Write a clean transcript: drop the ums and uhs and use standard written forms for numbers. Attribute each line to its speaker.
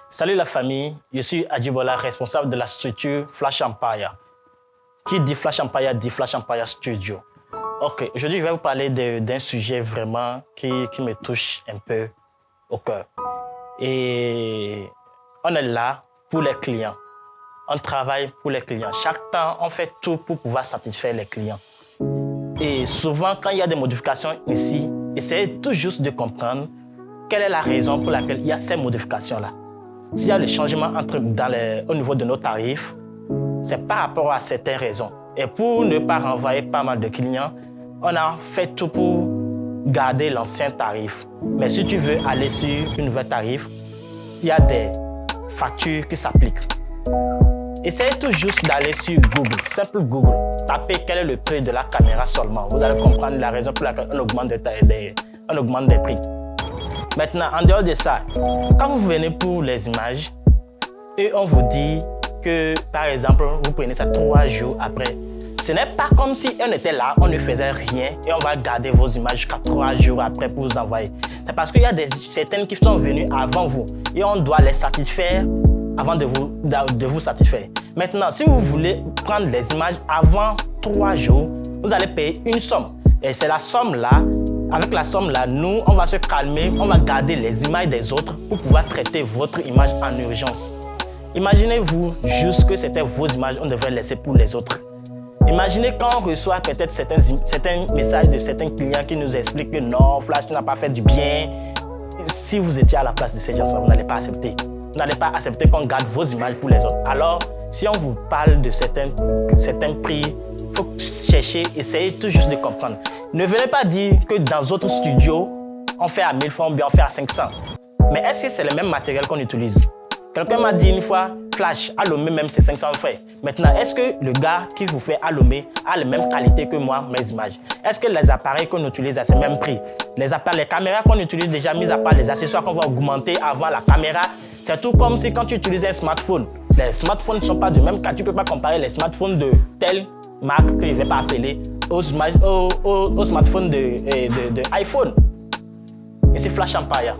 Speaker 1: Salut la famille, je suis Adjibola, responsable de la structure Flash Empire. Qui dit Flash Empire dit Flash Empire Studio. Ok, aujourd'hui je vais vous parler d'un sujet vraiment qui me touche un peu au cœur. Et on est là pour les clients. On travaille pour les clients. Chaque temps, on fait tout pour pouvoir satisfaire les clients. Et souvent, quand il y a des modifications ici, essayez tout juste de comprendre quelle est la raison pour laquelle il y a ces modifications-là. S'il y a le changement au niveau de nos tarifs, c'est par rapport à certaines raisons. Et pour ne pas renvoyer pas mal de clients, on a fait tout pour garder l'ancien tarif. Mais si tu veux aller sur un nouvel tarif, il y a des factures qui s'appliquent. Essayez tout juste d'aller sur Google, simple Google. Tapez quel est le prix de la caméra seulement. Vous allez comprendre la raison pour laquelle on augmente des prix. Maintenant, en dehors de ça, quand vous venez pour les images, et on vous dit que, par exemple, vous prenez ça 3 jours après, ce n'est pas comme si on était là, on ne faisait rien et on va garder vos images jusqu'à 3 jours après pour vous envoyer. C'est parce qu'il y a certaines qui sont venues avant vous et on doit les satisfaire avant de vous satisfaire. Maintenant, si vous voulez prendre les images avant 3 jours, vous allez payer une somme. Et c'est la somme-là, avec la somme-là, nous, on va se calmer, on va garder les images des autres pour pouvoir traiter votre image en urgence. Imaginez-vous juste que c'était vos images, on devrait laisser pour les autres. Imaginez quand on reçoit peut-être certains messages de certains clients qui nous expliquent que non, Flash n'a pas fait du bien. Si vous étiez à la place de ces gens-là, vous n'allez pas accepter. Vous n'allez pas accepter qu'on garde vos images pour les autres. Alors, si on vous parle de certains prix, il faut chercher, essayer tout juste de comprendre. Ne venez pas dire que dans d'autres studios, on fait à 1000 francs ou bien on fait à 500. Mais est-ce que c'est le même matériel qu'on utilise? Quelqu'un m'a dit une fois, Flash, Alomé même c'est 500 francs. Maintenant, est-ce que le gars qui vous fait Alomé a la même qualité que moi, mes images? Est-ce que les appareils qu'on utilise à ce même prix? Les caméras qu'on utilise déjà, mis à part les accessoires qu'on va augmenter avant la caméra, c'est tout comme si quand tu utilises un smartphone. Les smartphones ne sont pas du même cas. Tu ne peux pas comparer les smartphones de telle marque que je ne vais pas appeler aux smartphones de iPhone. Et c'est Flash Empire.